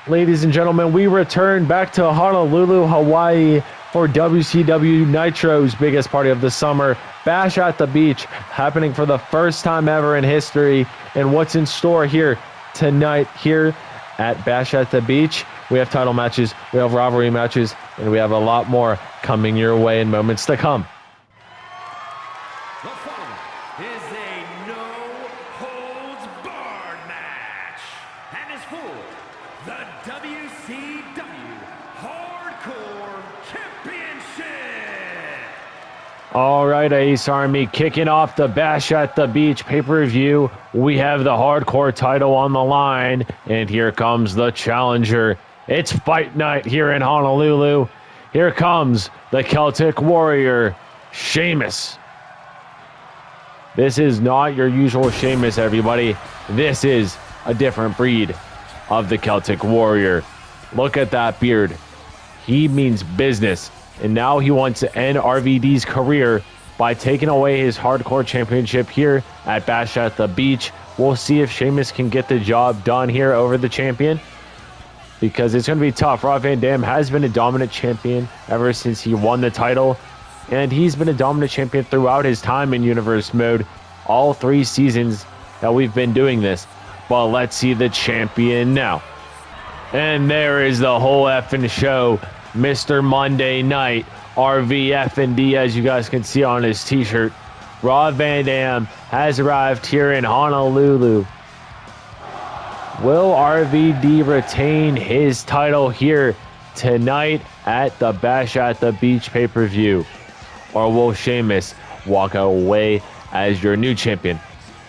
Ladies and gentlemen, we return back to Honolulu, Hawaii for WCW Nitro's biggest party of the summer, Bash at the Beach, happening for the first time ever in history. And what's in store here tonight here at Bash at the Beach? We have title matches, we have rivalry matches, and we have a lot more coming your way in moments to come. The following is a no-holds-barred match and is for the WCW Hardcore Championship. All right, Ace Army, kicking off the Bash at the Beach pay-per-view. We have the Hardcore title on the line, and here comes the challenger. It's fight night here in Honolulu. Here comes the Celtic Warrior, Sheamus. This is not your usual Sheamus, everybody. This is a different breed of the Celtic Warrior. Look at that beard. He means business. And now he wants to end RVD's career by taking away his Hardcore Championship here at Bash at the Beach. We'll see if Sheamus can get the job done here over the champion, because it's going to be tough. Rob Van Dam has been a dominant champion ever since he won the title, and he's been a dominant champion throughout his time in Universe Mode, all 3 seasons that we've been doing this. But let's see the champion now. And there is the whole effing show. Mr. Monday Night, RVF&D, as you guys can see on his t-shirt. Rob Van Dam has arrived here in Honolulu. Will RVD retain his title here tonight at the Bash at the Beach pay-per-view? Or will Sheamus walk away as your new champion?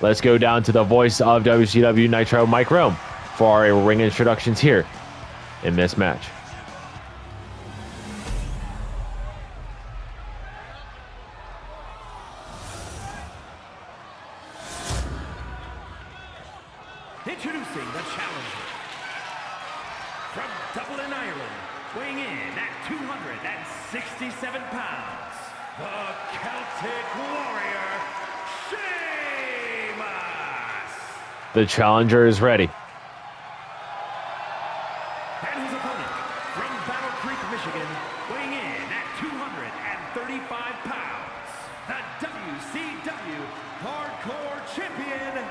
Let's go down to the voice of WCW Nitro, Mike Rome, for our ring introductions here in this match. Introducing the challenger. From Dublin, Ireland, weighing in at 267 pounds, the Celtic Warrior, Sheamus. The challenger is ready. And his opponent, from Battle Creek, Michigan, weighing in at 235 pounds, the WCW Hardcore Champion,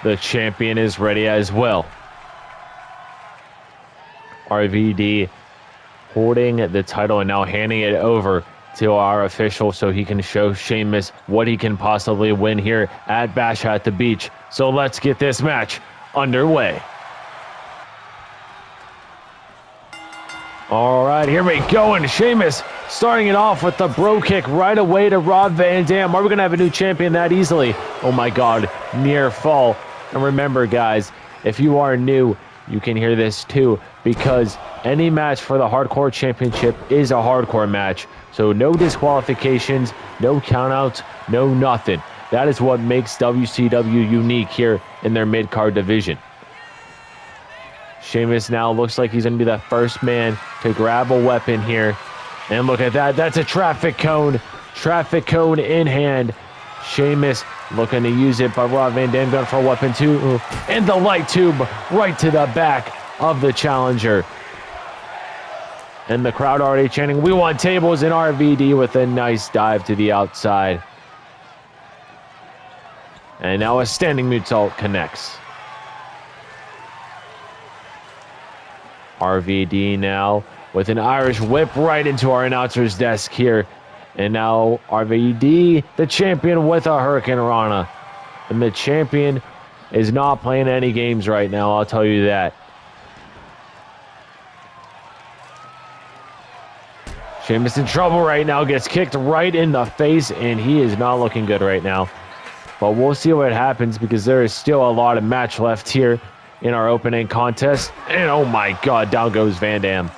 The champion is ready as well. RVD holding the title and now handing it over to our official so he can show Sheamus what he can possibly win here at Bash at the Beach. So let's get this match underway. All right, here we go, and Sheamus starting it off with the bro kick right away to Rob Van Dam. Are we going to have a new champion that easily? Oh my God, near fall. And remember, guys, if you are new, you can hear this too, because any match for the Hardcore Championship is a hardcore match. So no disqualifications, no countouts, no nothing. That is what makes WCW unique here in their mid-card division. Sheamus now looks like he's going to be the first man to grab a weapon here. And look at that. That's a traffic cone. Traffic cone in hand. Sheamus looking to use it, but Rob Van Dam going for a weapon too. And the light tube right to the back of the challenger. And the crowd already chanting, "We want tables," in RVD with a nice dive to the outside. And now a standing moonsault connects. RVD now with an Irish whip right into our announcer's desk here. And now RVD, the champion, with a Hurricane Rana. And the champion is not playing any games right now, I'll tell you that. Sheamus in trouble right now, gets kicked right in the face, and he is not looking good right now. But we'll see what happens, because there is still a lot of match left here in our opening contest. And oh my God, down goes Van Dam.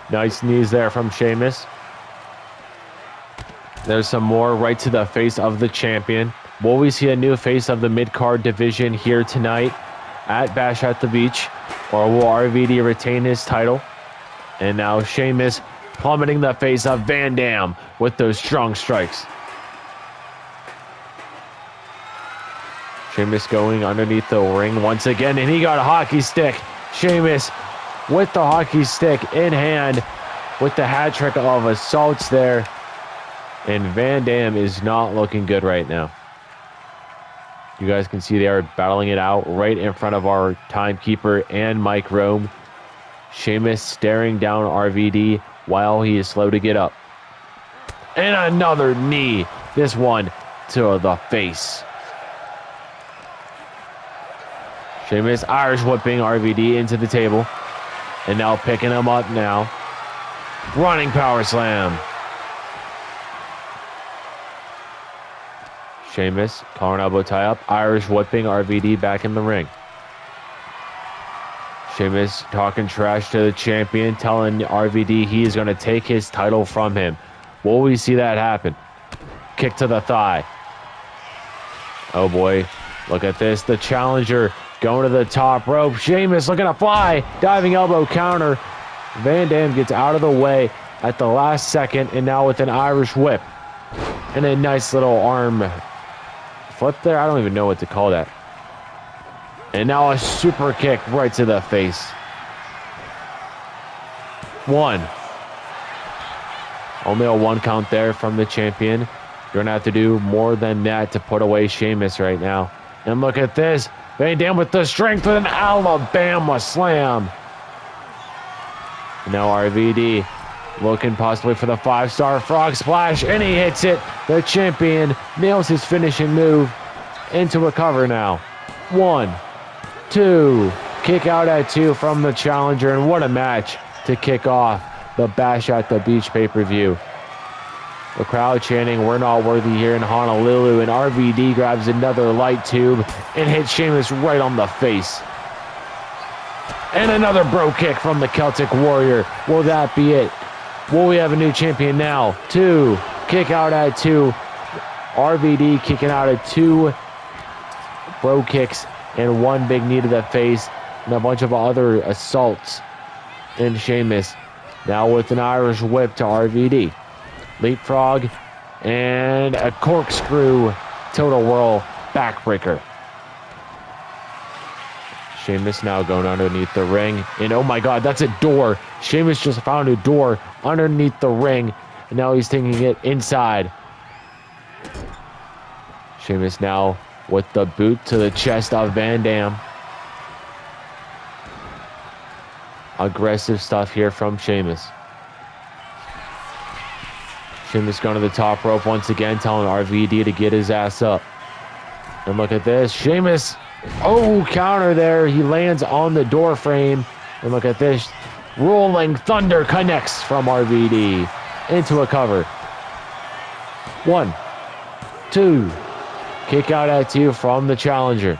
Nice knees there from Sheamus. There's some more right to the face of the champion. Will we see a new face of the mid-card division here tonight at Bash at the Beach? Or will RVD retain his title? And now Sheamus plummeting the face of Van Dam with those strong strikes. Sheamus going underneath the ring once again, and he got a hockey stick. Sheamus with the hockey stick in hand with the hat trick of assaults there. And Van Dam is not looking good right now. You guys can see they are battling it out right in front of our timekeeper and Mike Rome. Sheamus staring down RVD while he is slow to get up. And another knee. This one to the face. Sheamus Irish whipping RVD into the table. And now picking him up now. Running power slam. Sheamus, collar and elbow tie up. Irish whipping RVD back in the ring. Sheamus talking trash to the champion, telling RVD he is going to take his title from him. Will we see that happen? Kick to the thigh. Oh boy, look at this. The challenger going to the top rope. Sheamus looking to fly. Diving elbow counter. Van Dam gets out of the way at the last second, and now with an Irish whip. And a nice little arm flip there. I don't even know what to call that. And now a super kick right to the face. One. Only a 1 count there from the champion. You're going to have to do more than that to put away Sheamus right now. And look at this. Van Dam with the strength with an Alabama slam. And now RVD looking possibly for the 5-star frog splash. And he hits it. The champion nails his finishing move into a cover now. 1, 2. Kick out at 2 from the challenger. And what a match to kick off the Bash at the Beach pay-per-view. The crowd chanting, "We're not worthy" here in Honolulu, and RVD grabs another light tube and hits Sheamus right on the face. And another bro kick from the Celtic Warrior. Will that be it? Will we have a new champion now? 2. Kick out at 2. RVD kicking out at 2 bro kicks and 1 big knee to the face and a bunch of other assaults. And Sheamus now with an Irish whip to RVD. Leapfrog and a corkscrew total whirl backbreaker. Sheamus now going underneath the ring. And oh my God, that's a door. Sheamus just found a door underneath the ring. And now he's taking it inside. Sheamus now with the boot to the chest of Van Dam. Aggressive stuff here from Sheamus. Sheamus going to the top rope once again, telling RVD to get his ass up. And look at this. Sheamus, oh, counter there. He lands on the door frame. And look at this. Rolling Thunder connects from RVD into a cover. 1, 2. Kick out at 2 from the challenger.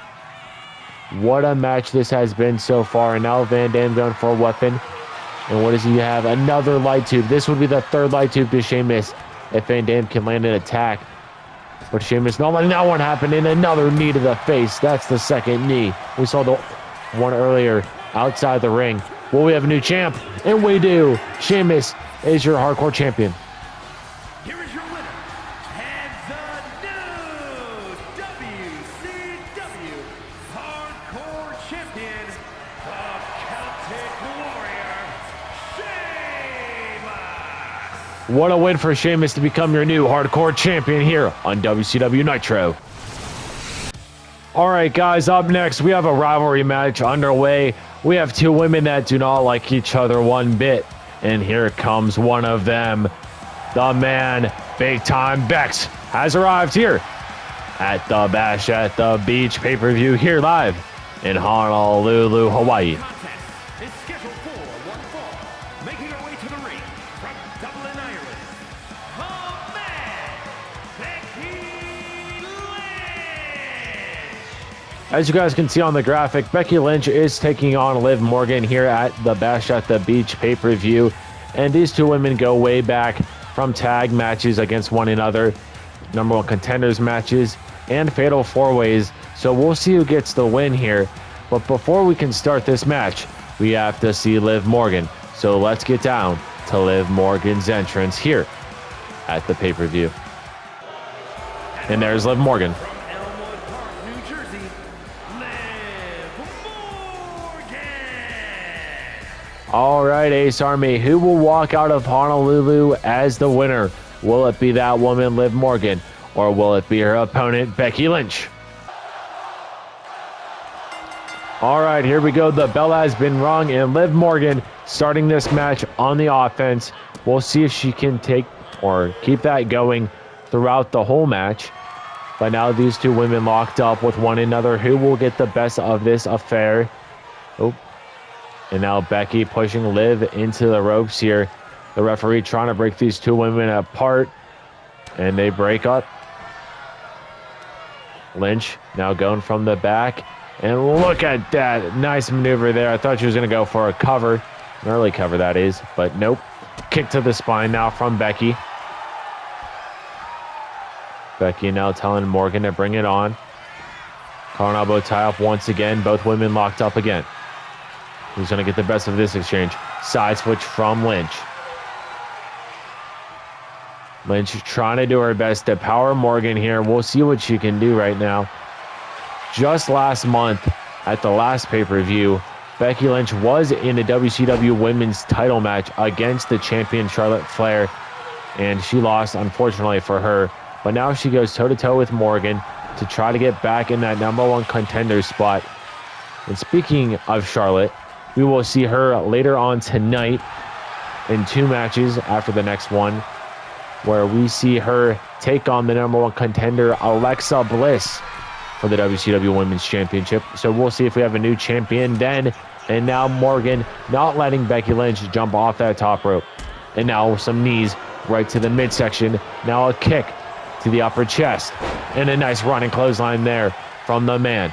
What a match this has been so far. And now Van Dam going for a weapon. And what does he have? Another light tube. This would be the 3rd light tube to Sheamus if Van Dam can land an attack. But Sheamus not letting that one happen. And another knee to the face. That's the 2nd knee. We saw the one earlier outside the ring. Will we have a new champ? And we do. Sheamus is your hardcore champion. Here is your winner, and the new WCW Hardcore Champion, the Celtic Warrior, Sheamus. What a win for Sheamus to become your new hardcore champion here on WCW Nitro. All right, guys, up next, we have a rivalry match underway. We have 2 women that do not like each other one bit. And here comes one of them. The man, Big Time Bex, has arrived here at the Bash at the Beach pay-per-view here live in Honolulu, Hawaii. Contest is scheduled for one fall. Making her way to the ring from Dublin, Ireland, the man, Becky Lynch. As you guys can see on the graphic, Becky Lynch is taking on Liv Morgan here at the Bash at the Beach pay-per-view. And these 2 women go way back from tag matches against one another, number 1 contenders matches, and fatal 4-ways. So we'll see who gets the win here. But before we can start this match, we have to see Liv Morgan. So let's get down to Liv Morgan's entrance here at the pay-per-view. And there's Liv Morgan. From Elmwood Park, New Jersey, All right, Ace Army, who will walk out of Honolulu as the winner? Will it be that woman, Liv Morgan, or will it be her opponent, Becky Lynch? All right, here we go. The bell has been rung, and Liv Morgan starting this match on the offense. We'll see if she can take or keep that going throughout the whole match. But now these two women locked up with one another. Who will get the best of this affair? Oh, and now Becky pushing Liv into the ropes here. The referee trying to break these two women apart, and they break up. Lynch now going from the back, and look at that nice maneuver there. I thought she was going to go for a cover, an early cover that is, but nope. Kick to the spine now from Becky. Becky now telling Morgan to bring it on. Karrion elbow tie up once again. Both women locked up again. Who's going to get the best of this exchange? Side switch from Lynch. Lynch trying to do her best to power Morgan here. We'll see what she can do right now. Just last month at the last pay-per-view, Becky Lynch was in a WCW women's title match against the champion Charlotte Flair, and she lost, unfortunately for her. But now she goes toe-to-toe with Morgan to try to get back in that #1 contender spot. And speaking of Charlotte, we will see her later on tonight in 2 matches after the next one, where we see her take on the #1 contender Alexa Bliss for the WCW Women's Championship. So we'll see if we have a new champion then. And now Morgan not letting Becky Lynch jump off that top rope. And now some knees right to the midsection. Now a kick to the upper chest. And a nice running clothesline there from the man.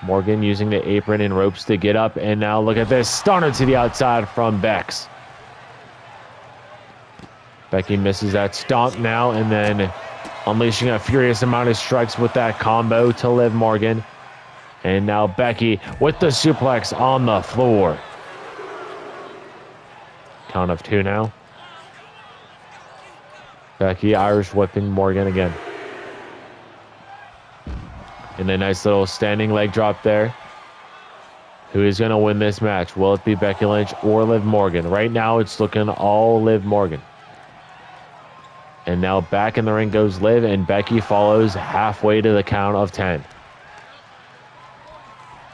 Morgan using the apron and ropes to get up. And now look at this. Stunner to the outside from Bex. Becky misses that stomp now, and then unleashing a furious amount of strikes with that combo to Liv Morgan. And now Becky with the suplex on the floor. Count of 2 now. Becky Irish whipping Morgan again. And a nice little standing leg drop there. Who is going to win this match? Will it be Becky Lynch or Liv Morgan? Right now it's looking all Liv Morgan. And now back in the ring goes Liv, and Becky follows halfway to the count of 10.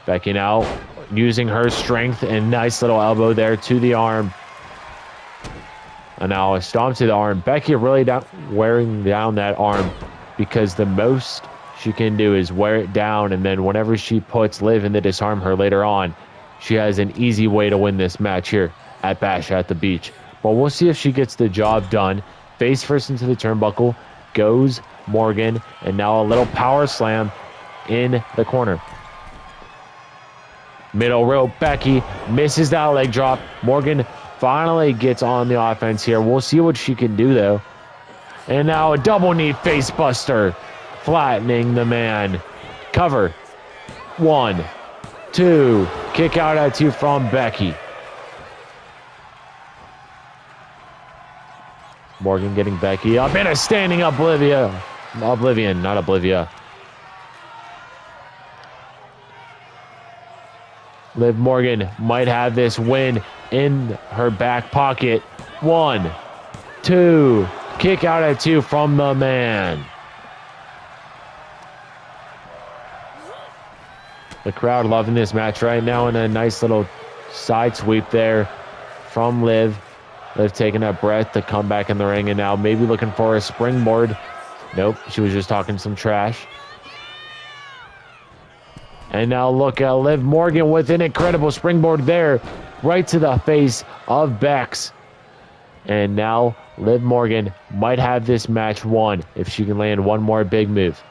Becky now using her strength, and nice little elbow there to the arm. And now a stomp to the arm. Becky really wearing down that arm, because the most she can do is wear it down, and then whenever she puts Liv in to disarm her later on, she has an easy way to win this match here at Bash at the Beach. But we'll see if she gets the job done. Face first into the turnbuckle, goes Morgan, and now a little power slam in the corner. Middle rope, Becky misses that leg drop. Morgan finally gets on the offense here. We'll see what she can do, though. And now a double knee face buster, flattening the man. Cover. 1, 2, kick out at 2 from Becky. Morgan getting Becky up, and a standing Oblivion, not Oblivia. Liv Morgan might have this win in her back pocket. 1, 2, kick out at 2 from the man. The crowd loving this match right now, and a nice little side sweep there from Liv. Liv taking a breath to come back in the ring, and now maybe looking for a springboard. Nope, she was just talking some trash. And now look at Liv Morgan with an incredible springboard there, right to the face of Bex. And now Liv Morgan might have this match won if she can land one more big move.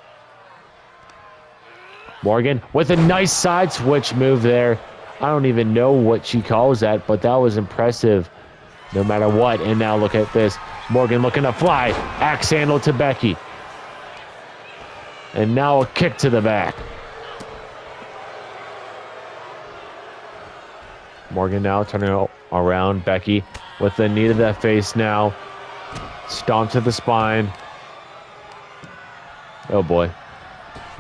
Morgan with a nice side switch move there. I don't even know what she calls that, but that was impressive no matter what. And now look at this. Morgan looking to fly. Axe handle to Becky. And now a kick to the back. Morgan now turning around Becky with the knee to the face now. Stomp to the spine. Oh boy.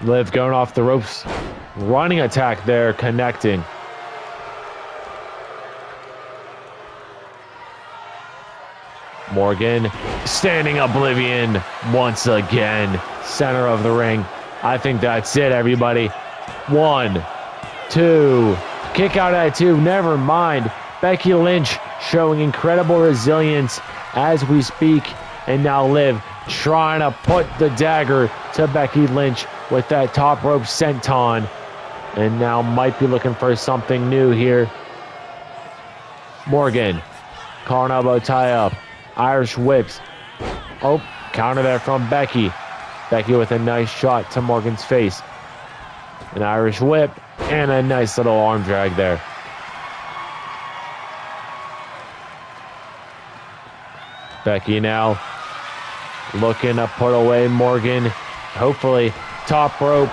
Liv going off the ropes. Running attack there, connecting. Morgan, standing oblivion once again. Center of the ring. I think that's it, everybody. 1, 2, kick out at 2. Never mind. Becky Lynch showing incredible resilience as we speak. And now Liv trying to put the dagger to Becky Lynch with that top rope senton. And now might be looking for something new here. Morgan, collar elbow tie up. Irish whips. Oh, counter there from Becky. Becky with a nice shot to Morgan's face. An Irish whip and a nice little arm drag there. Becky now looking to put away Morgan. Hopefully, top rope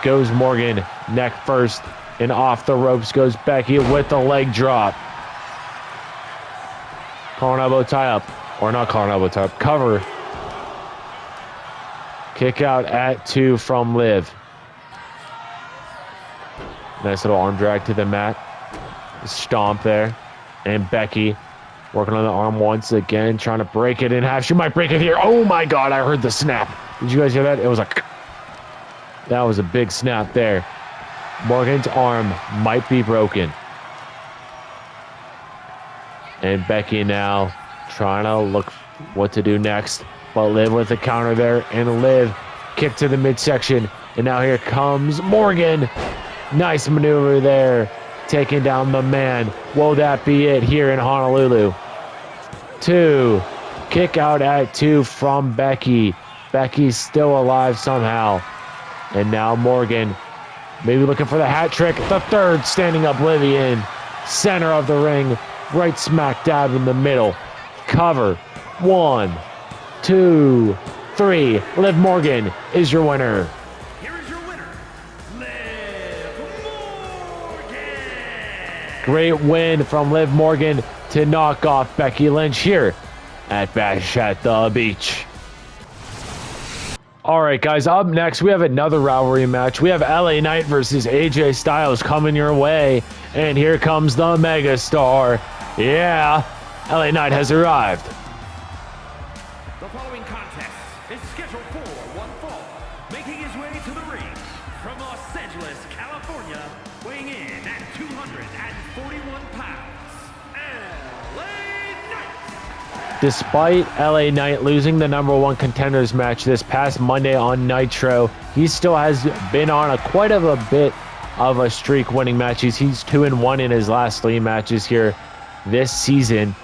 goes Morgan. Neck first, and off the ropes goes Becky with the leg drop. Collar elbow tie up. Or not collar elbow tie up. Cover. Kick out at 2 from Liv. Nice little arm drag to the mat. Stomp there. And Becky working on the arm once again, trying to break it in half. She might break it here. Oh my God, I heard the snap. Did you guys hear that? It was like, that was a big snap there. Morgan's arm might be broken. And Becky now trying to look what to do next. But Liv with the counter there. And Liv kick to the midsection. And now here comes Morgan. Nice maneuver there. Taking down the man. Will that be it here in Honolulu? 2. Kick out at 2 from Becky. Becky's still alive somehow. And now Morgan maybe looking for the hat trick. The 3rd standing oblivion. Center of the ring. Right smack dab in the middle. Cover. 1, 2, 3. Liv Morgan is your winner. Here is your winner, Liv Morgan. Great win from Liv Morgan to knock off Becky Lynch here at Bash at the Beach. All right, guys, up next, we have another rivalry match. We have LA Knight versus AJ Styles coming your way. And here comes the megastar. Yeah, LA Knight has arrived. The following contest is scheduled for one fall. Making his way to the ring from Los Angeles, California, weighing in at 241 pounds, LA Knight. Despite LA Knight losing the #1 contenders match this past Monday on Nitro, he still has been on quite a bit of a streak winning matches. He's 2-1 in his last 3 matches here this season.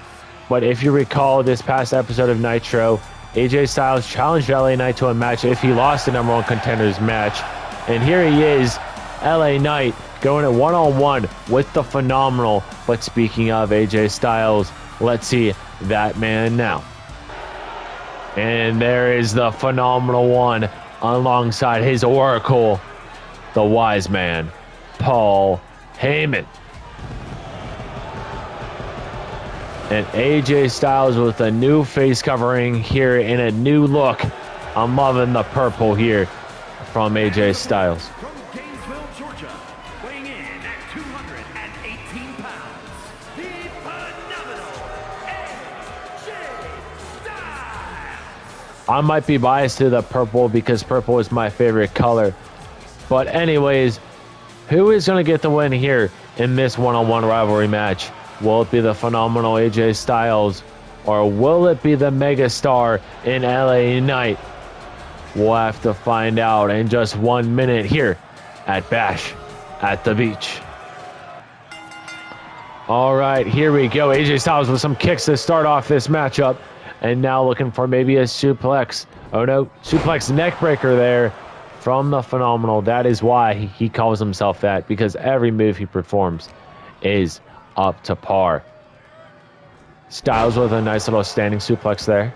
But if you recall this past episode of Nitro, AJ Styles challenged LA Knight to a match if he lost the #1 contenders match. And here he is, LA Knight, going at 1-on-1 with the phenomenal. But speaking of AJ Styles, let's see that man now. And there is the phenomenal one alongside his oracle, the wise man, Paul Heyman. And AJ Styles with a new face covering here in a new look. I'm loving the purple here from AJ Styles. From Gainesville, Georgia, weighing in at 218 pounds, the phenomenal AJ Styles. I might be biased to the purple because purple is my favorite color. But anyways, who is going to get the win here in this one-on-one rivalry match? Will it be the phenomenal AJ Styles, or will it be the megastar in LA Knight? We'll have to find out in just 1 minute here at Bash at the Beach. All right, here we go. AJ Styles with some kicks to start off this matchup, and now looking for maybe a suplex. Oh no, suplex neck breaker there from the phenomenal. That is why he calls himself that, because every move he performs is up to par. Styles with a nice little standing suplex there.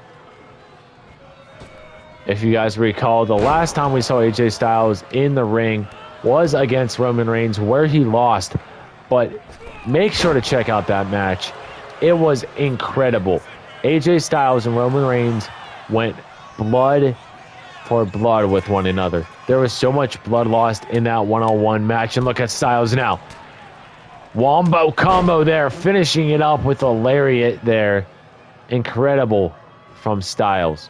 If you guys recall, the last time we saw AJ Styles in the ring was against Roman Reigns, where he lost. But make sure to check out that match. It was incredible. AJ Styles and Roman Reigns went blood for blood with one another. There was so much blood lost in that one-on-one match. And look at Styles now. Wombo combo there, finishing it up with a lariat there. Incredible. from Styles.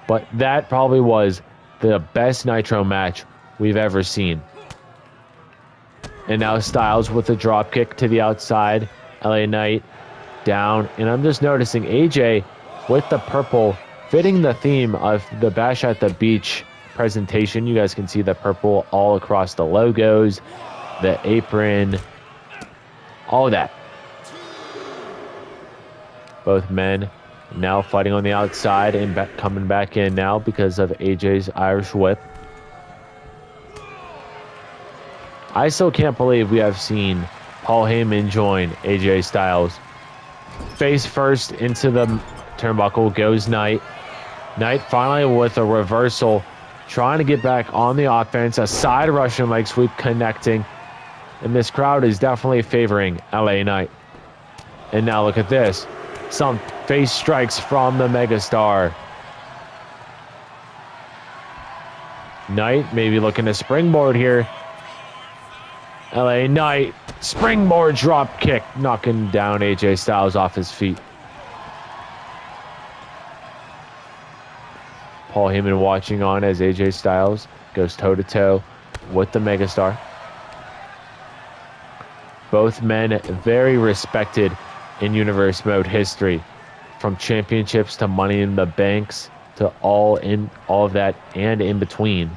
But that probably was the best Nitro match we've ever seen. And now Styles with a drop kick to the outside. LA Knight down. And I'm just noticing AJ with the purple, fitting the theme of the Bash at the Beach presentation. You guys can see the purple all across the logos, the apron, all of that. Both men now fighting on the outside and coming back in now because of AJ's Irish whip. I still can't believe we have seen Paul Heyman join AJ Styles. Face first into the turnbuckle goes Knight. Knight finally with a reversal, trying to get back on the offense. A side Russian leg sweep connecting. And this crowd is definitely favoring LA Knight. And now look at this. Some face strikes from the megastar. Knight maybe looking to springboard here. LA Knight, springboard drop kick, knocking down AJ Styles off his feet. Paul Heyman watching on as AJ Styles goes toe-to-toe with the megastar. Both men very respected in Universe Mode history, from championships to Money in the Banks to all of that and in between.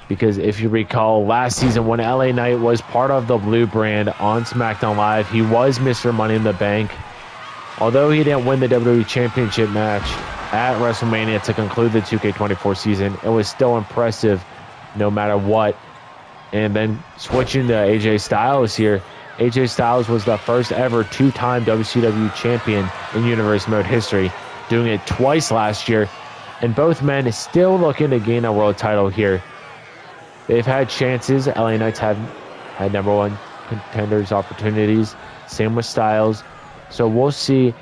Because if you recall, last season when LA Knight was part of the Blue brand on SmackDown Live, he was Mr. Money in the Bank. Although he didn't win the WWE Championship match at WrestleMania to conclude the 2K24 season, it was still impressive no matter what. And then switching to AJ Styles here, AJ Styles was the first ever two-time WCW champion in Universe Mode history, doing it twice last year. And both men still looking to gain a world title here. They've had chances. LA Knights have had number one contenders opportunities. Same with Styles. So we'll see,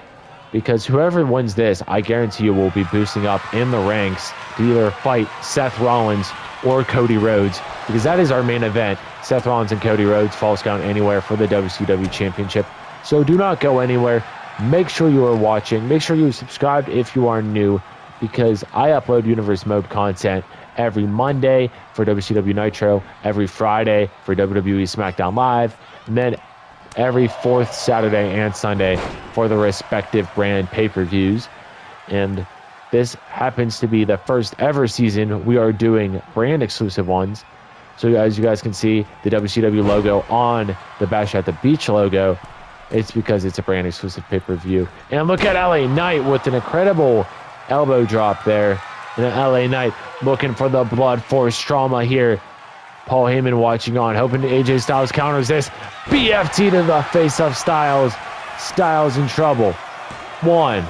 because whoever wins this, I guarantee you will be boosting up in the ranks to either fight Seth Rollins or Cody Rhodes, because that is our main event. Seth Rollins and Cody Rhodes, Falls Count Anywhere for the WCW Championship. So do not go anywhere. Make sure you are watching. Make sure you subscribe if you are new, because I upload Universe Mode content every Monday for WCW Nitro, every Friday for WWE SmackDown Live, and then every fourth Saturday and Sunday for the respective brand pay-per-views. And this happens to be the first ever season we are doing brand exclusive ones. So as you guys can see, the WCW logo on the Bash at the Beach logo, it's because it's a brand exclusive pay-per-view. And look at LA Knight with an incredible elbow drop there. And LA Knight looking for the blood force trauma here. Paul Heyman watching on, hoping AJ Styles counters this. BFT to the face of Styles. Styles in trouble. 1,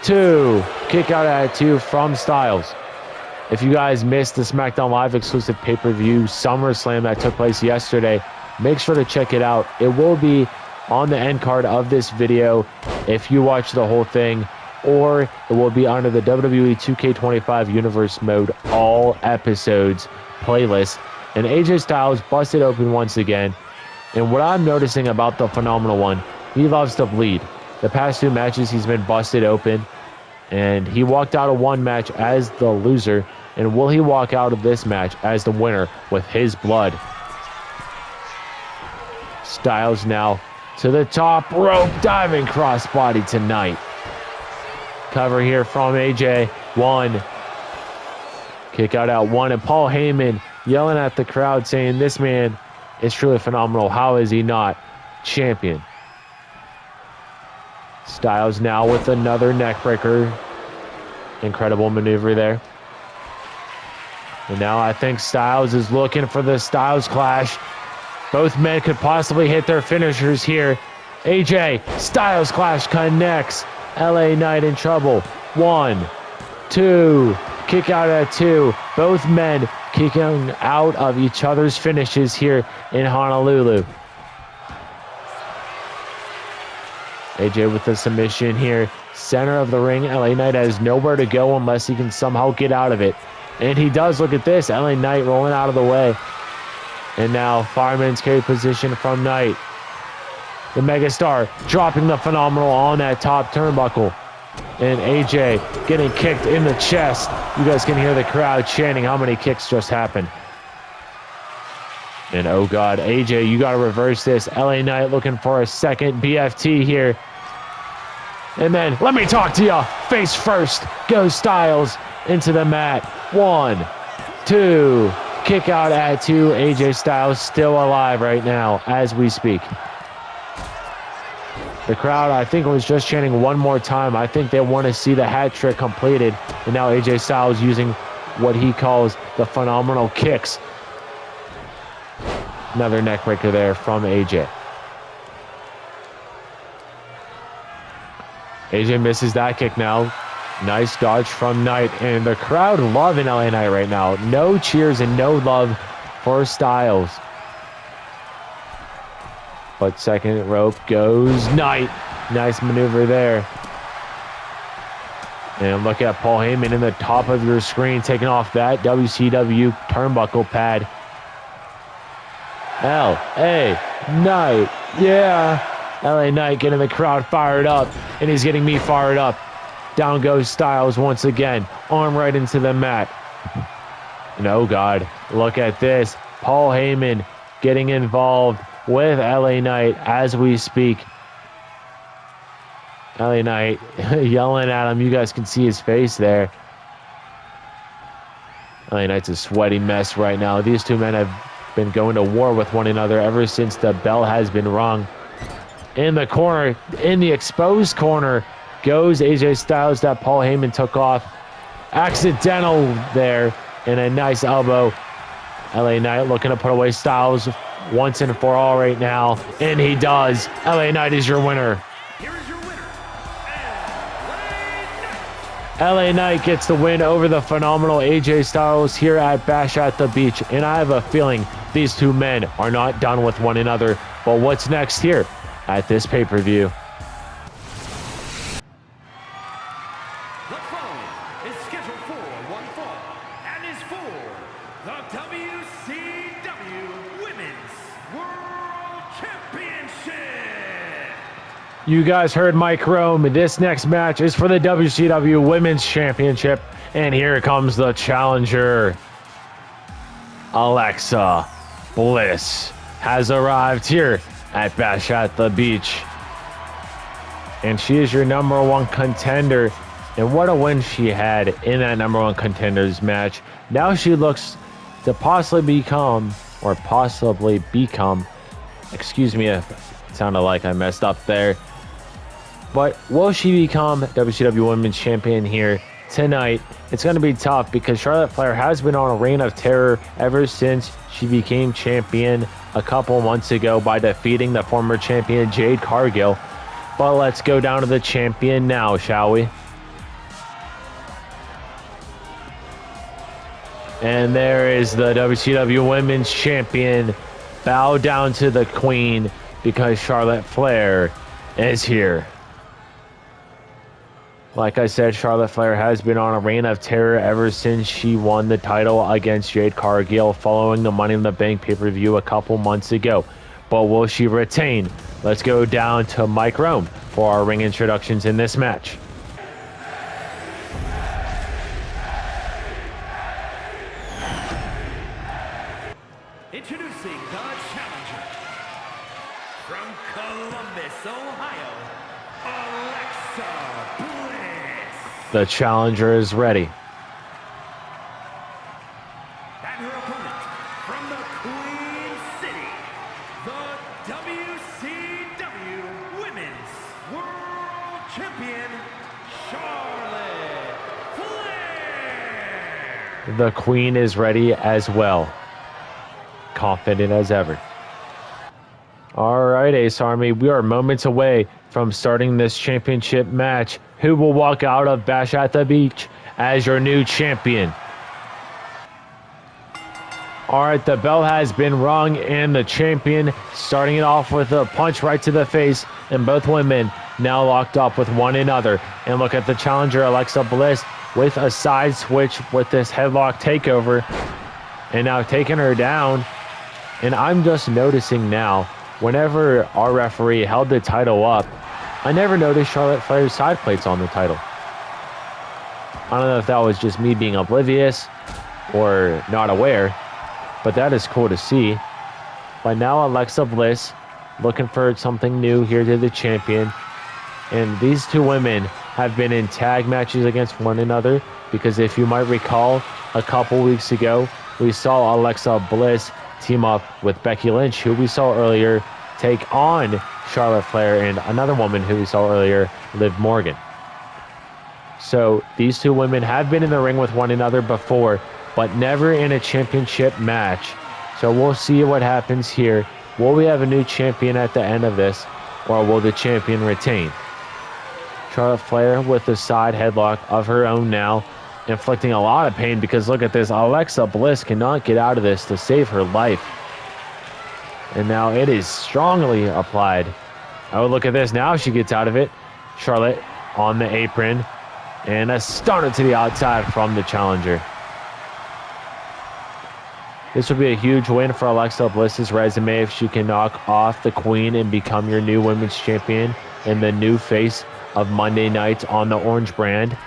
2. Kick out at 2 from Styles. If you guys missed the SmackDown Live exclusive pay-per-view SummerSlam that took place yesterday, make sure to check it out. It will be on the end card of this video if you watch the whole thing, or it will be under the WWE 2K25 Universe Mode All Episodes playlist. And AJ Styles busted open once again. And what I'm noticing about the Phenomenal One, he loves to bleed. The past 2 matches, he's been busted open. And he walked out of one match as the loser. And will he walk out of this match as the winner with his blood? Styles now to the top rope, diving crossbody tonight. Cover here from AJ. 1. Kick out at 1. And Paul Heyman yelling at the crowd saying, this man is truly phenomenal. How is he not champion? Styles now with another neckbreaker. Incredible maneuver there. And now I think Styles is looking for the Styles Clash. Both men could possibly hit their finishers here. AJ, Styles Clash connects. LA Knight in trouble. 1, 2. Kick out at 2. Both men kicking out of each other's finishes here in Honolulu. AJ with the submission here. Center of the ring. LA Knight has nowhere to go unless he can somehow get out of it. And he does. Look at this. LA Knight rolling out of the way. And now fireman's carry position from Knight. The megastar dropping the Phenomenal on that top turnbuckle. And AJ getting kicked in the chest. You guys can hear the crowd chanting how many kicks just happened. And oh God, AJ, you got to reverse this. LA Knight looking for a second BFT here. And then, let me talk to ya. Face first, goes Styles into the mat. 1, 2, kick out at 2. AJ Styles still alive right now as we speak. The crowd, I think, was just chanting one more time. I think they want to see the hat trick completed. And now AJ Styles using what he calls the phenomenal kicks. Another neck breaker there from AJ. AJ misses that kick now. Nice dodge from Knight. And the crowd loving LA Knight right now. No cheers and no love for Styles. But second rope goes Knight. Nice maneuver there. And look at Paul Heyman in the top of your screen taking off that WCW turnbuckle pad. LA Knight. Yeah. LA Knight getting the crowd fired up. And he's getting me fired up. Down goes Styles once again. Arm right into the mat. And oh God, look at this. Paul Heyman getting involved with LA Knight as we speak. LA Knight yelling at him. You guys can see his face there. LA Knight's a sweaty mess right now. These two men have been going to war with one another ever since the bell has been rung. In the corner, in the exposed corner, goes AJ Styles that Paul Heyman took off. Accidental there, and a nice elbow. LA Knight looking to put away Styles once and for all right now, and he does. LA Knight is your winner. Here is your winner, LA Knight. LA Knight gets the win over the phenomenal AJ Styles here at Bash at the Beach, and I have a feeling these two men are not done with one another. But what's next here at this pay-per-view? The following is scheduled for one fall and is for the WCW Women's World Championship. You guys heard Mike Rome. This next match is for the WCW Women's Championship, and here comes the challenger. Alexa Bliss has arrived here at Bash at the Beach. And she is your number one contender. And what a win she had in that number one contenders match. Now she looks to possibly become, excuse me if it sounded like I messed up there. But will she become WCW Women's Champion here tonight? It's going to be tough because Charlotte Flair has been on a reign of terror ever since she became champion a couple months ago by defeating the former champion Jade Cargill. But let's go down to the champion now, shall we? And there is the WCW Women's Champion. Bow down to the Queen because Charlotte Flair is here. Like I said, Charlotte Flair has been on a reign of terror ever since she won the title against Jade Cargill following the Money in the Bank pay-per-view a couple months ago. But will she retain? Let's go down to Mike Rome for our ring introductions in this match. Introducing the challenger from Columbus, Ohio, Alexa Bliss. The challenger is ready. And her opponent from the Queen City, the WCW Women's World Champion, Charlotte Flair. The Queen is ready as well. Confident as ever. All right, Ace Army, we are moments away from starting this championship match. Who will walk out of Bash at the Beach as your new champion? All right, the bell has been rung, and the champion starting it off with a punch right to the face, and both women now locked up with one another. And look at the challenger, Alexa Bliss, with a side switch with this headlock takeover, and now taking her down. And I'm just noticing now, whenever our referee held the title up, I never noticed Charlotte Flair's side plates on the title. I don't know if that was just me being oblivious or not aware, but that is cool to see. But now Alexa Bliss looking for something new here to the champion. And these two women have been in tag matches against one another because if you might recall, a couple weeks ago, we saw Alexa Bliss team up with Becky Lynch, who we saw earlier, take on Charlotte Flair and another woman who we saw earlier, Liv Morgan. So these two women have been in the ring with one another before, but never in a championship match. So we'll see what happens here. Will we have a new champion at the end of this, or will the champion retain? Charlotte Flair with the side headlock of her own now, inflicting a lot of pain because look at this. Alexa Bliss cannot get out of this to save her life. And now it is strongly applied. Oh, look at this. Now she gets out of it. Charlotte on the apron. And a stunner to the outside from the challenger. This would be a huge win for Alexa Bliss's resume if she can knock off the Queen and become your new women's champion and the new face of Monday nights on the Orange brand.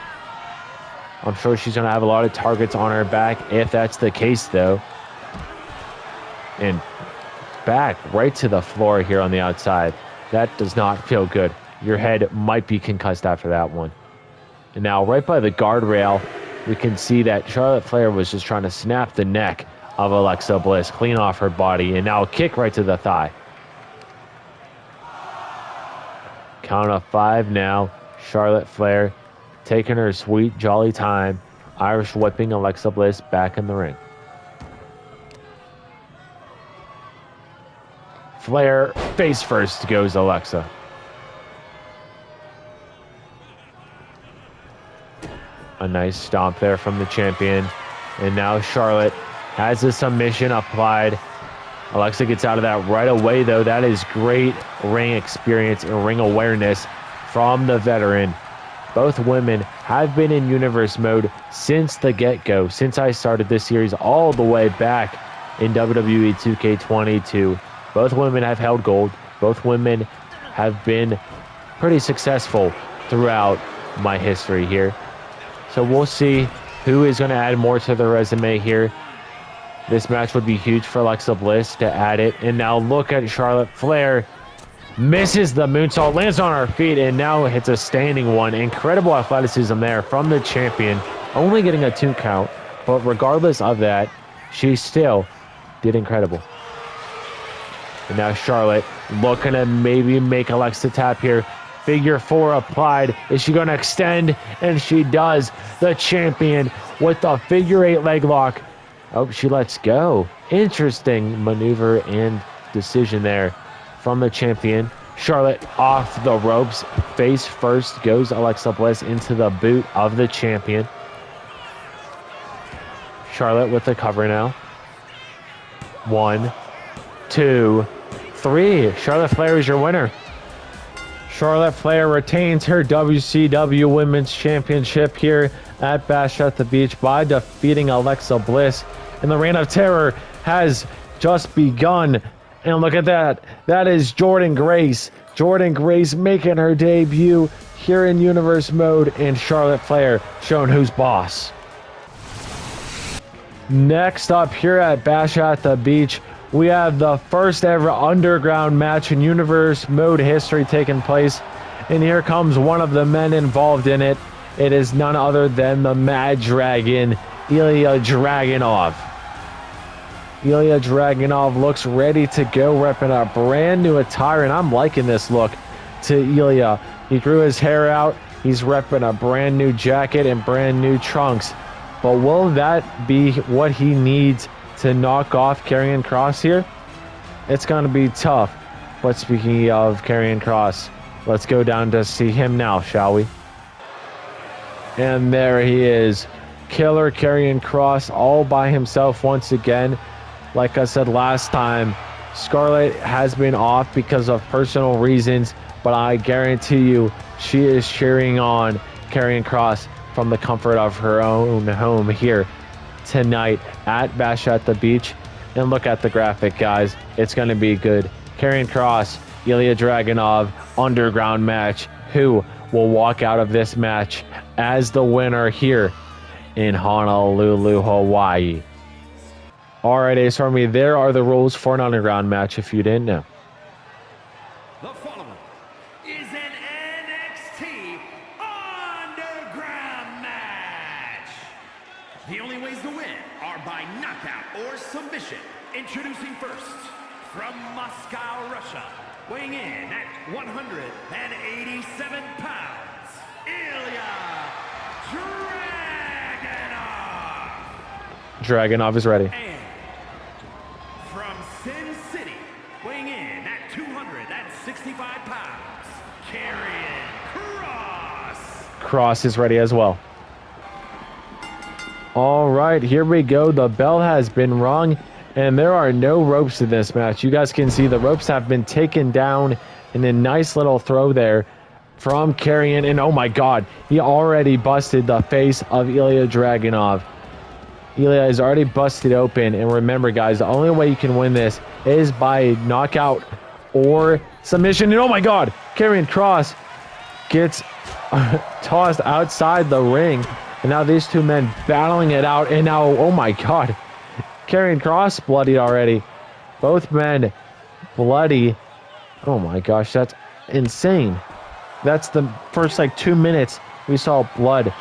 I'm sure she's going to have a lot of targets on her back if that's the case, though. And back right to the floor here on the outside. That does not feel good. Your head might be concussed after that one. And now right by the guardrail, we can see that Charlotte Flair was just trying to snap the neck of Alexa Bliss, clean off her body, and now a kick right to the thigh. Count of 5 now. Charlotte Flair taking her sweet, jolly time, Irish whipping Alexa Bliss back in the ring. Flair face first goes Alexa. A nice stomp there from the champion. And now Charlotte has the submission applied. Alexa gets out of that right away, though. That is great ring experience and ring awareness from the veteran. Both women have been in universe mode since the get-go, since I started this series all the way back in WWE 2K22. Both women have held gold. Both women have been pretty successful throughout my history here. So we'll see who is going to add more to the resume here. This match would be huge for Alexa Bliss to add it. And now look at Charlotte Flair. Misses the moonsault, lands on her feet, and now hits a standing one. Incredible athleticism there from the champion. Only getting a 2 count. But regardless of that, she still did incredible. And now Charlotte looking to maybe make Alexa tap here. Figure 4 applied. Is she going to extend? And she does. The champion with the figure 8 leg lock. Oh, she lets go. Interesting maneuver and decision there from the champion. Charlotte off the ropes. Face first goes Alexa Bliss into the boot of the champion. Charlotte with the cover now. 1, 2, 3. Charlotte Flair is your winner. Charlotte Flair retains her WCW Women's Championship here at Bash at the Beach by defeating Alexa Bliss. And the reign of terror has just begun. And look at that. That is Jordynne Grace. Jordynne Grace making her debut here in Universe Mode. And Charlotte Flair showing who's boss. Next up here at Bash at the Beach, we have the first ever underground match in Universe Mode history taking place. And here comes one of the men involved in it. It is none other than the Mad Dragon, Ilja Dragunov. Ilja Dragunov looks ready to go, repping a brand new attire, and I'm liking this look to Ilja. He grew his hair out. He's repping a brand new jacket and brand new trunks. But will that be what he needs to knock off Karrion Kross here? It's going to be tough. But speaking of Karrion Kross, let's go down to see him now, shall we? And there he is. Killer Karrion Kross all by himself once again. Like I said last time, Scarlett has been off because of personal reasons, but I guarantee you she is cheering on Karrion Kross from the comfort of her own home here tonight at Bash at the Beach. And look at the graphic, guys. It's going to be good. Karrion Kross, Ilja Dragunov, underground match. Who will walk out of this match as the winner here in Honolulu, Hawaii. All right, Ace Army, there are the rules for an underground match if you didn't know. The following is an NXT Underground match. The only ways to win are by knockout or submission. Introducing first, from Moscow, Russia, weighing in at 187 pounds, Ilja Dragunov. Dragunov is ready. And from Sin City, weighing in at 265 pounds, Karrion Kross. Kross is ready as well. All right, here we go. The bell has been rung, and there are no ropes in this match. You guys can see the ropes have been taken down in a nice little throw there from Karrion. And oh my God, he already busted the face of Ilja Dragunov. Ilja is already busted open. And remember, guys, the only way you can win this is by knockout or submission. And oh my God, Karrion Kross gets tossed outside the ring. And now these two men battling it out. And now, oh my God, Karrion Kross bloodied already. Both men bloody. Oh my gosh, that's insane. That's the first like 2 minutes we saw blood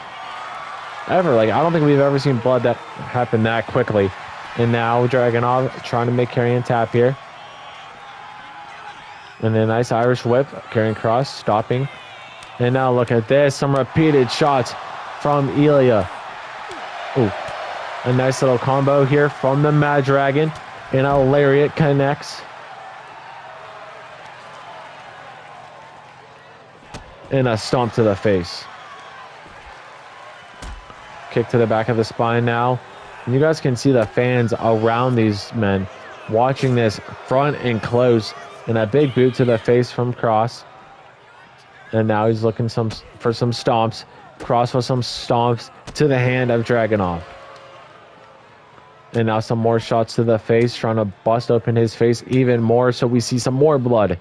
ever. Like, I don't think we've ever seen blood that happen that quickly. And now Dragunov trying to make Karrion tap here. And then nice Irish whip. Karrion Kross stopping. And now look at this. Some repeated shots from Ilja. Ooh. A nice little combo here from the Mad Dragon. And a lariat connects. And a stomp to the face. Kick to the back of the spine now. And you guys can see the fans around these men watching this front and close. And a big boot to the face from Kross. And now he's looking for some stomps. Kross with some stomps to the hand of Dragunov. And now some more shots to the face, trying to bust open his face even more, so we see some more blood.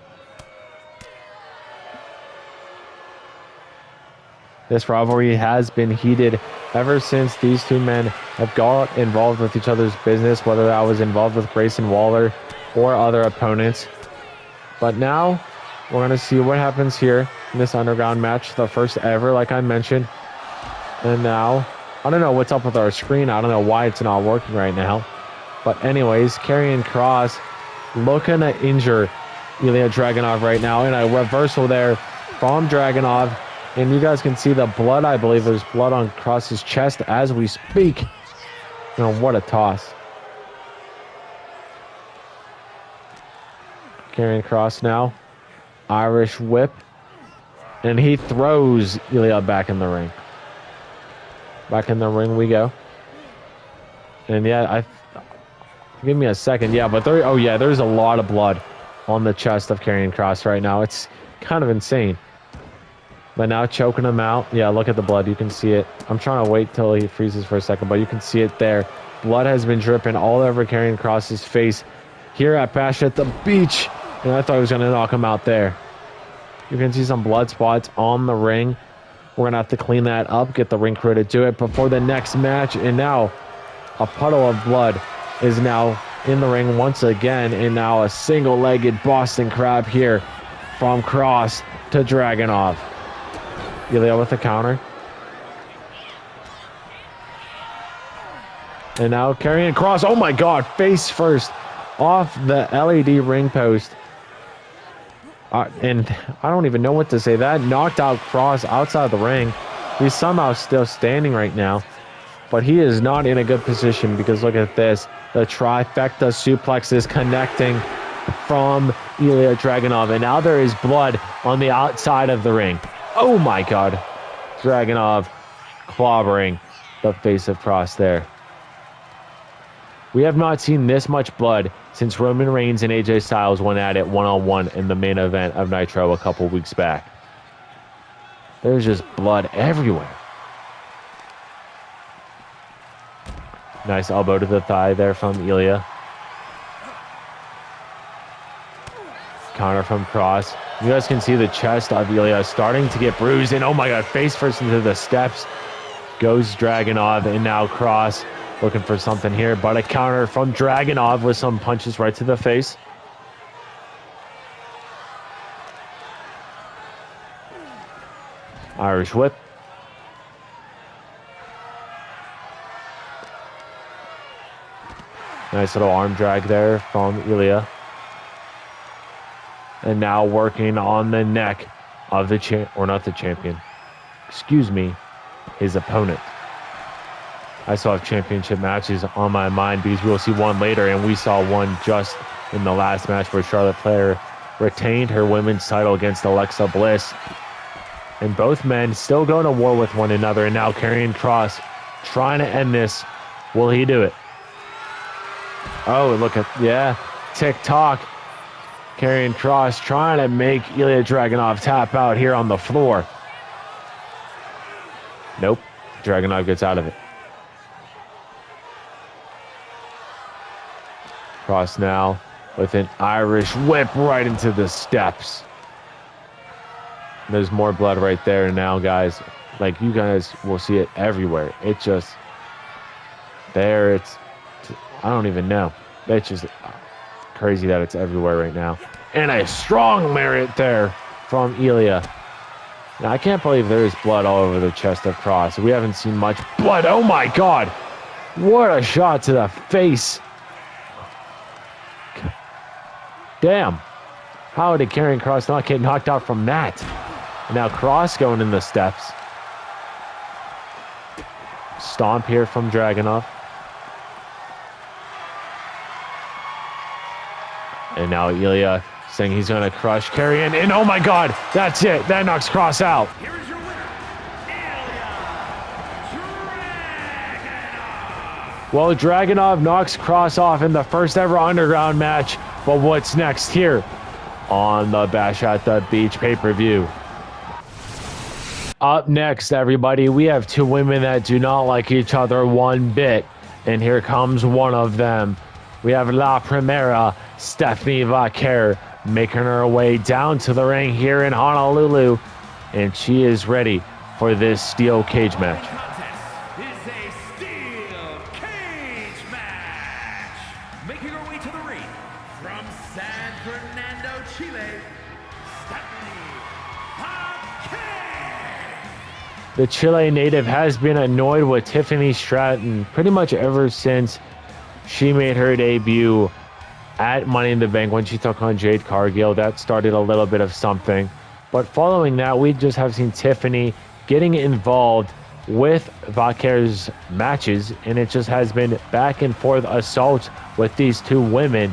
This rivalry has been heated ever since these two men have got involved with each other's business, whether that was involved with Grayson Waller or other opponents. But now we're going to see what happens here in this underground match, the first ever, like I mentioned. And now, I don't know what's up with our screen. I don't know why it's not working right now. But anyways, Karrion Kross looking to injure Ilja Dragunov right now. And a reversal there from Dragunov. And you guys can see the blood. I believe there's blood on Kross's chest as we speak. And what a toss. Karrion Kross now. Irish whip. And he throws Ilja back in the ring. Back in the ring we go. And yeah, give me a second. Yeah, but there's a lot of blood on the chest of Karrion Kross right now. It's kind of insane. But now choking him out. Yeah, look at the blood. You can see it. I'm trying to wait till he freezes for a second, but you can see it there. Blood has been dripping all over Karrion Kross's face here at Bash at the Beach. And I thought he was going to knock him out there. You can see some blood spots on the ring. We're going to have to clean that up, get the ring crew to do it before the next match. And now a puddle of blood is now in the ring once again. And now a single-legged Boston Crab here from Kross to Dragunov. Ilja with a counter. And now Karrion Kross. Oh my God, face first off the LED ring post. And I don't even know what to say. That knocked out Kross outside the ring. He's somehow still standing right now. But he is not in a good position because look at this. The trifecta suplex is connecting from Ilja Dragunov. And now there is blood on the outside of the ring. Oh my God. Dragunov clobbering the face of Kross there. We have not seen this much blood since Roman Reigns and AJ Styles went at it one-on-one in the main event of Nitro a couple weeks back. There's just blood everywhere. Nice elbow to the thigh there from Ilja. Counter from Kross. You guys can see the chest of Ilja starting to get bruised. And oh my god, face first into the steps. Goes Dragunov, and now Kross looking for something here. But a counter from Dragunov with some punches right to the face. Irish whip. Nice little arm drag there from Ilja. And now working on the neck of the champion. Excuse me, his opponent. I still have championship matches on my mind because we will see one later, and we saw one just in the last match where Charlotte Flair retained her women's title against Alexa Bliss. And both men still going to war with one another, and now Karrion Kross trying to end this. Will he do it? Oh, look at, yeah, tick-tock. Karrion Kross trying to make Ilja Dragunov tap out here on the floor. Nope. Dragunov gets out of it. Kross now with an Irish whip right into the steps. There's more blood right there now, guys. Like, you guys will see it everywhere. It just, there, it's, I don't even know. It's just crazy that it's everywhere right now. And a strong merit there from Ilja. Now, I can't believe there is blood all over the chest of Kross. We haven't seen much blood. Oh my god! What a shot to the face. Damn. How did Karrion Kross not get knocked out from that? And now Kross going in the steps. Stomp here from Dragunov. And now Ilja saying he's going to crush Karrion. And oh my god, that's it. That knocks Kross out. Here is your winner, Ilja Dragunov. Well, Dragunov knocks Kross off in the first ever underground match. But what's next here on the Bash at the Beach pay-per-view? Up next, everybody, we have two women that do not like each other one bit. And here comes one of them. We have La Primera, Stephanie Vaquer, making her way down to the ring here in Honolulu. And she is ready for this steel cage match. Contest is a steel cage match. Making her way to the ring from San Fernando, Chile, Stephanie Vaquer. The Chile native has been annoyed with Tiffany Stratton pretty much ever since she made her debut at Money in the Bank when she took on Jade Cargill. That started a little bit of something. But following that, we just have seen Tiffany getting involved with Vaquer's matches, and it just has been back and forth assaults with these two women.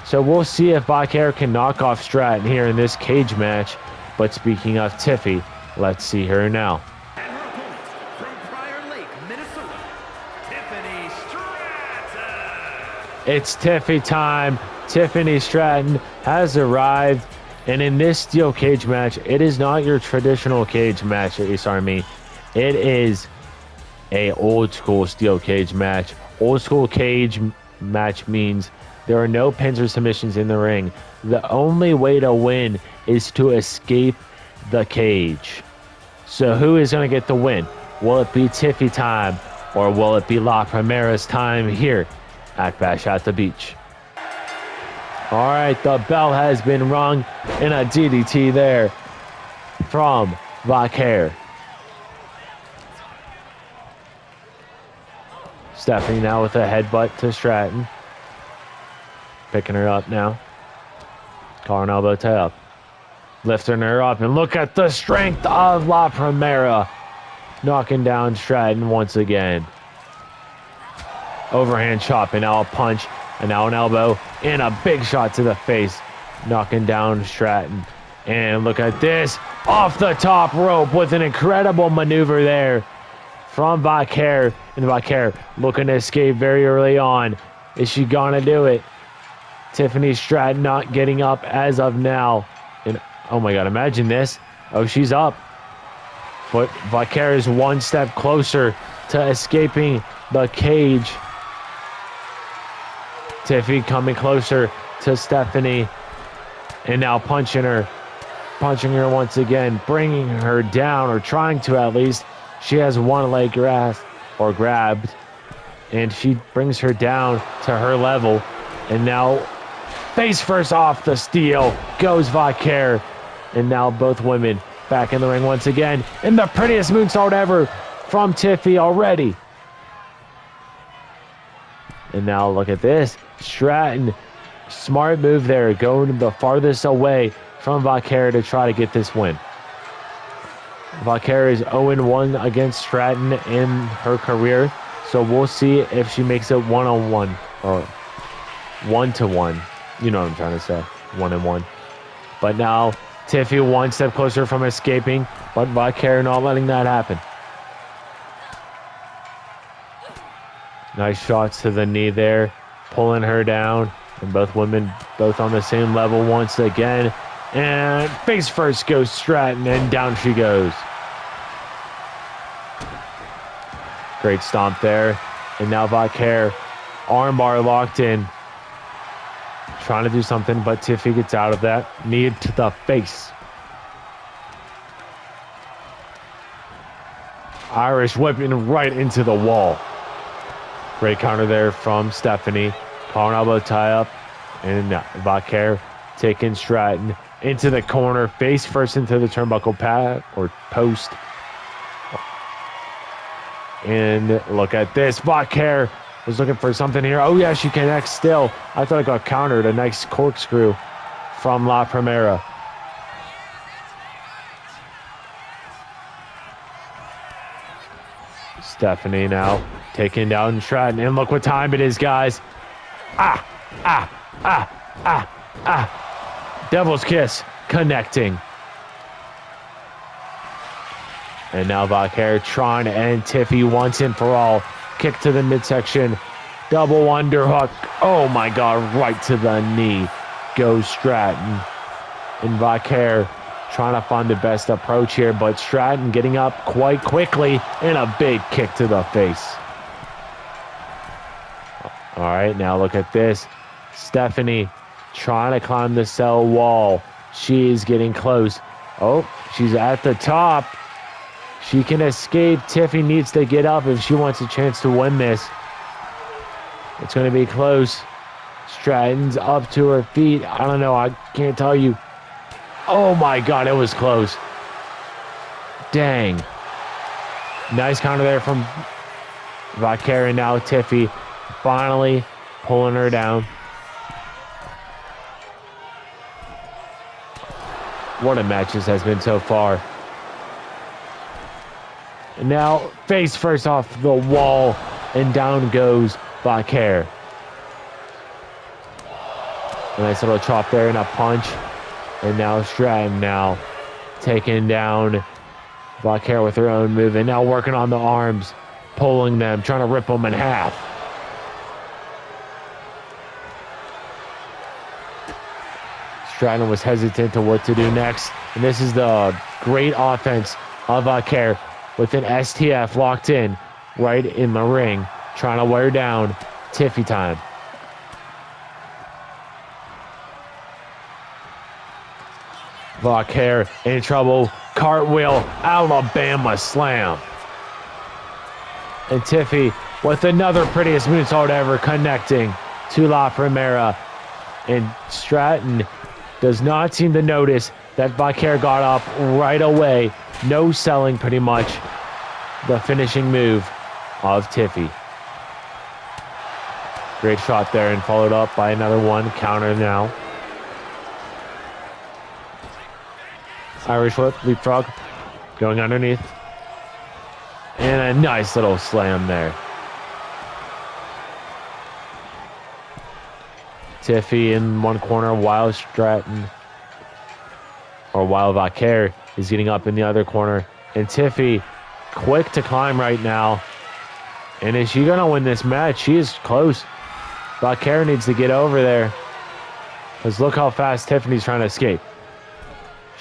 So we'll see if Vaquer can knock off Stratton here in this cage match. But speaking of Tiffy, let's see her now. And her opponent from Prior Lake, Minnesota, Tiffany Stratton. It's Tiffy time. Tiffany Stratton has arrived. And in this steel cage match, it is not your traditional cage match, Ace Army. It is a old school steel cage match. Old school cage match means there are no pins or submissions in the ring. The only way to win is to escape the cage. So who is going to get the win? Will it be Tiffy time, or will it be La Primera's time here at Bash at the Beach? All right, the bell has been rung, and a DDT there from Vaquer. Stephanie now with a headbutt to Stratton. Picking her up now. Calling elbow tie up. Lifting her up, and look at the strength of La Primera. Knocking down Stratton once again. Overhand chop, and now a punch, and now an elbow, and a big shot to the face. Knocking down Stratton. And look at this. Off the top rope with an incredible maneuver there from Vaquer. And Vaquer looking to escape very early on. Is she gonna do it? Tiffany Stratton not getting up as of now. And oh my god, imagine this. Oh, she's up. But Vaquer is one step closer to escaping the cage. Tiffy coming closer to Stephanie. And now punching her once again, bringing her down, or trying to at least. She has one leg grabbed, and she brings her down to her level. And now, face first off the steel goes Vaquer. And now both women back in the ring once again. And the prettiest moonsault ever from Tiffany already. And now look at this. Stratton, smart move there, going the farthest away from Vaquer to try to get this win. Vaquer is 0-1 against Stratton in her career, so we'll see if she makes it 1-on-1 or 1-to-1. You know what I'm trying to say, 1-1. But now Tiffany one step closer from escaping, but Vaquer not letting that happen. Nice shots to the knee there, pulling her down, and both women both on the same level once again. And face first goes Stratton, and down she goes. Great stomp there. And now Vaquer, armbar locked in. Trying to do something, but Tiffany gets out of that. Knee to the face. Irish whipping right into the wall. Great counter there from Stephanie. Collar elbow tie up. And Vaquer taking Stratton into the corner, face first into the turnbuckle pad or post. And look at this. Vaquer was looking for something here. Oh, yeah, she connects still. I thought it got countered. A nice corkscrew from La Primera. Stephanie now taking down Stratton. And look what time it is, guys. Devil's Kiss connecting. And now Vaquer trying to end Tiffany once and for all. Kick to the midsection. Double underhook. Oh my God, right to the knee goes Stratton. And Vaquer trying to find the best approach here, but Stratton getting up quite quickly and a big kick to the face. All right, now look at this. Stephanie trying to climb the cell wall. She is getting close. Oh, she's at the top. She can escape. Tiffany needs to get up if she wants a chance to win this. It's going to be close. Stratton's up to her feet. I don't know. I can't tell you. Oh my God, it was close. Dang. Nice counter there from Vaquer, and now Tiffany finally pulling her down. What a match this has been so far. And now face first off the wall, and down goes Vaquer. A nice little chop there and a punch. And now Stratton now taking down Vaquer with her own move, and now working on the arms, pulling them, trying to rip them in half. Stratton was hesitant to what to do next, and this is the great offense of Vaquer with an STF locked in right in the ring, trying to wear down Tiffany time. Vaquer in trouble. Cartwheel, Alabama slam. And Tiffany with another prettiest moonsault ever, connecting to La Primera. And Stratton does not seem to notice that Vaquer got up right away. No selling, pretty much. The finishing move of Tiffany. Great shot there, and followed up by another one. Counter now. Irish whip, leapfrog, going underneath. And a nice little slam there. Tiffany in one corner while Vaquer is getting up in the other corner. And Tiffany quick to climb right now. And is she going to win this match? She is close. Vaquer needs to get over there. Because look how fast Tiffany's trying to escape.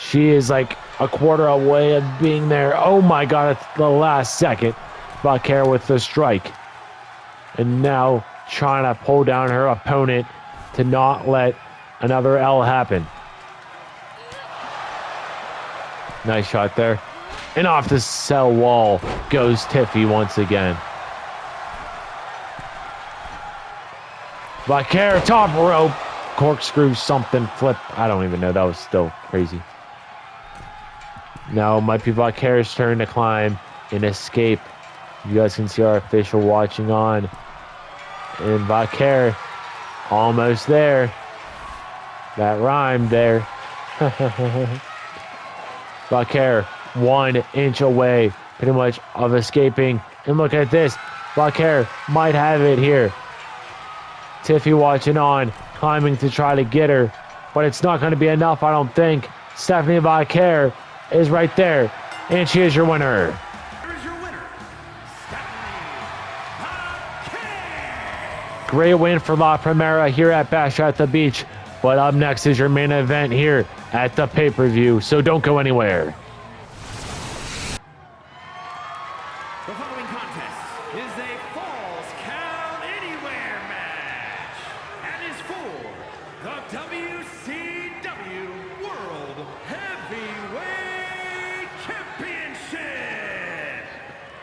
She is like a quarter away of being there. Oh my God, at the last second. Vaquer with the strike. And now trying to pull down her opponent to not let another L happen. Nice shot there. And off the cell wall goes Tiffy once again. Vaquer, top rope. Corkscrew something, flip. I don't even know. That was still crazy. Now it might be Vaquer's turn to climb and escape. You guys can see our official watching on. And Vaquer almost there. That rhymed there. Vaquer 1 inch away pretty much of escaping. And look at this. Vaquer might have it here. Tiffy watching on, climbing to try to get her. But it's not going to be enough, I don't think. Stephanie Vaquer is right there. And she is your winner. Here is your winner, Stephanie Vaquer. Great win for La Primera here at Bash at the Beach. But up next is your main event here at the pay-per-view. So don't go anywhere. The following contest is a Falls Count Anywhere match and is for the WCW World Heavyweight Championship.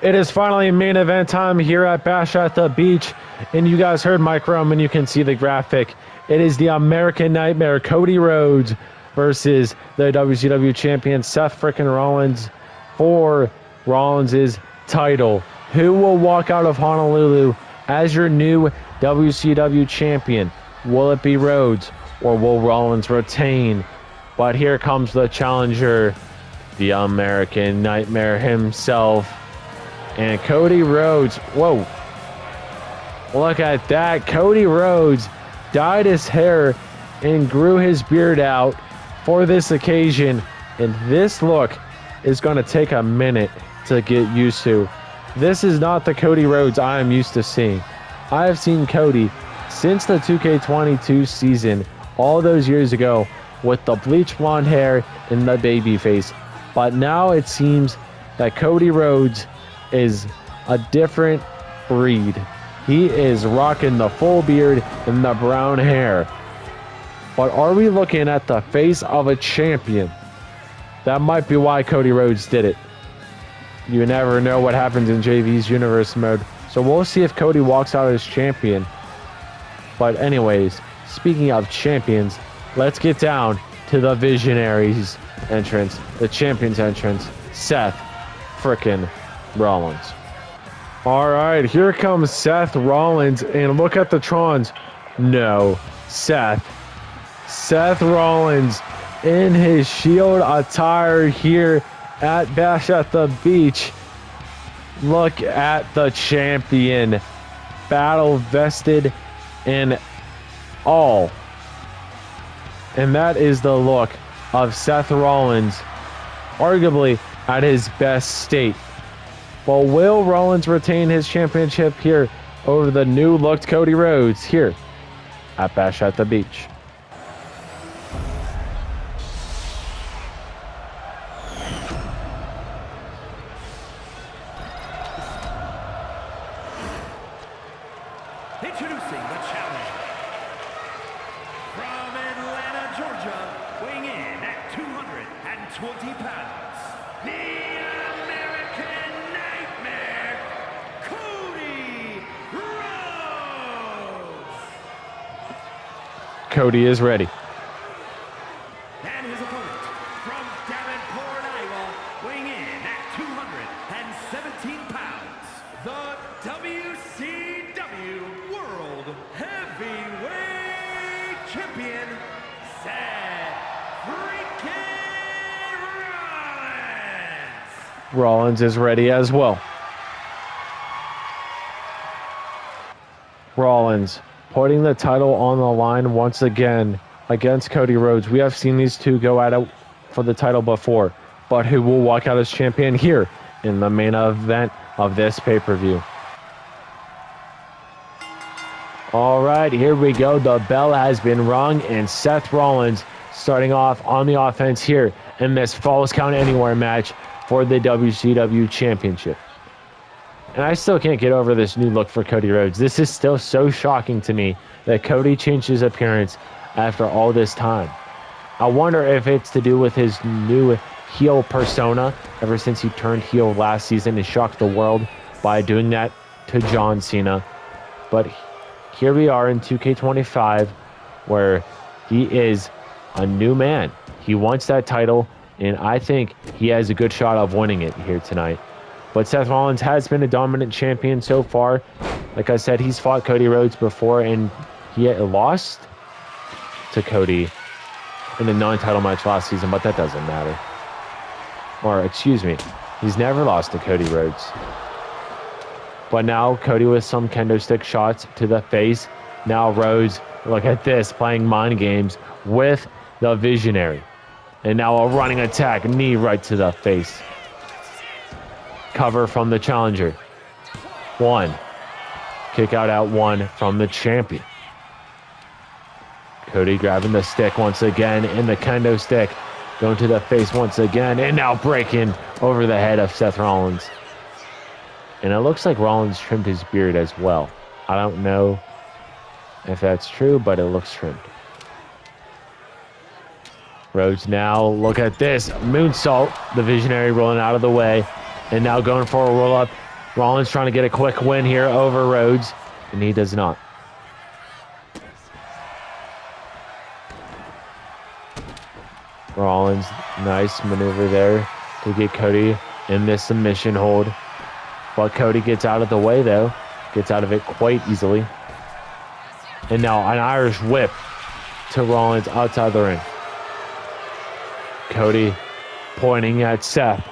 It is finally main event time here at Bash at the Beach. And you guys heard Mike Roman, you can see the graphic. It is the American Nightmare, Cody Rhodes, versus the WCW champion, Seth Freakin Rollins, for Rollins' title. Who will walk out of Honolulu as your new WCW champion? Will it be Rhodes, or will Rollins retain? But here comes the challenger, the American Nightmare himself, and Cody Rhodes. Whoa. Look at that. Cody Rhodes dyed his hair and grew his beard out for this occasion. And this look is going to take a minute to get used to. This is not the Cody Rhodes I am used to seeing. I have seen Cody since the 2K22 season, all those years ago, with the bleach blonde hair and the baby face. But now it seems that Cody Rhodes is a different breed. He is rocking the full beard and the brown hair. But are we looking at the face of a champion? That might be why Cody Rhodes did it. You never know what happens in JV's universe mode. So we'll see if Cody walks out as champion. But anyways, speaking of champions, let's get down to the Visionaries entrance, the champion's entrance, Seth Freakin Rollins. All right, here comes Seth Rollins, and look at the Trons. No, Seth Rollins in his Shield attire here at Bash at the Beach. Look at the champion, battle vested and all. And that is the look of Seth Rollins, arguably at his best state. Well, will Rollins retain his championship here over the new looked Cody Rhodes here at Bash at the Beach? Introducing the challenger from Atlanta, Georgia, weighing in at 220 pounds, the American Nightmare, Cody Rhodes. Cody is ready. And his opponent from Davenport, Iowa, weighing in at 217 pounds, the WCW World Heavyweight Champion, Seth Freakin Rollins. Rollins is ready as well. Rollins putting the title on the line once again against Cody Rhodes. We have seen these two go at it for the title before, but who will walk out as champion here in the main event of this pay-per-view? All right, here we go. The bell has been rung, and Seth Rollins starting off on the offense here in this Falls Count Anywhere match for the WCW Championship. And I still can't get over this new look for Cody Rhodes. This is still so shocking to me that Cody changed his appearance after all this time. I wonder if it's to do with his new heel persona ever since he turned heel last season and shocked the world by doing that to John Cena. But here we are in 2K25 where he is a new man. He wants that title, and I think he has a good shot of winning it here tonight. But Seth Rollins has been a dominant champion so far. Like I said, he's fought Cody Rhodes before, and he lost to Cody in a non-title match last season, but that doesn't matter. Or, excuse me, he's never lost to Cody Rhodes. But now Cody with some kendo stick shots to the face. Now Rhodes, look at this, playing mind games with the Visionary. And now a running attack, knee right to the face. Cover from the challenger. 1. Kick out at 1 from the champion. Cody grabbing the stick once again, and the kendo stick going to the face once again, and now breaking over the head of Seth Rollins. And it looks like Rollins trimmed his beard as well. I don't know if that's true, but it looks trimmed. Rhodes now, look at this, moonsault, the Visionary rolling out of the way, and now going for a roll-up. Rollins trying to get a quick win here over Rhodes, and he does not. Rollins, nice maneuver there to get Cody in this submission hold. But Cody gets out of the way, though. Gets out of it quite easily. And now an Irish whip to Rollins outside the ring. Cody pointing at Seth.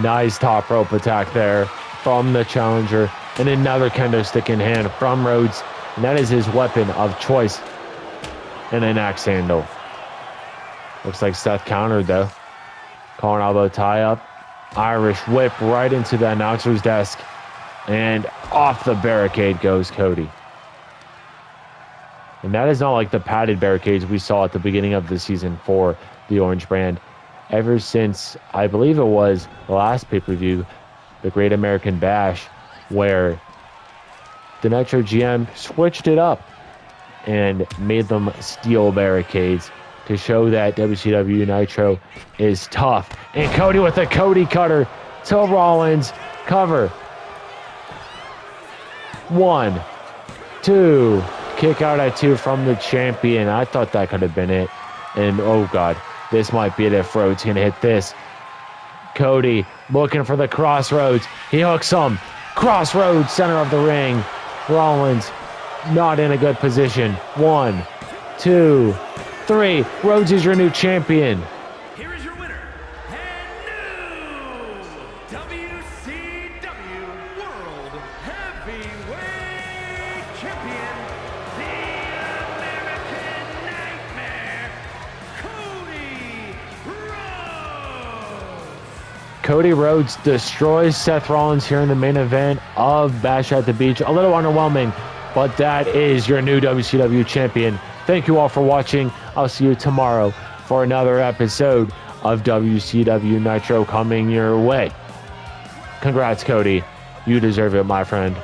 Nice top rope attack there from the challenger. And another kendo stick in hand from Rhodes. And that is his weapon of choice. And an axe handle. Looks like Seth countered though. Collar elbow tie up. Irish whip right into the announcer's desk. And off the barricade goes Cody. And that is not like the padded barricades we saw at the beginning of the season for the Orange brand. Ever since, I believe it was the last pay-per-view, the Great American Bash, where the Nitro GM switched it up and made them steel barricades to show that WCW Nitro is tough. And Cody with a Cody cutter to Rollins. Cover. 1, 2. Kick out at 2 from the champion. I thought that could have been it. And oh God, this might be it if Rhodes can hit this. Cody looking for the crossroads. He hooks him. Crossroads, center of the ring. Rollins not in a good position. 1, 2, 3. Rhodes is your new champion. Here is your winner and new WCW World Heavyweight Champion, the American Nightmare, Cody Rhodes. Cody Rhodes destroys Seth Rollins here in the main event of Bash at the Beach. A little underwhelming, but that is your new WCW champion. Thank you all for watching. I'll see you tomorrow for another episode of WCW Nitro coming your way. Congrats, Cody. You deserve it, my friend.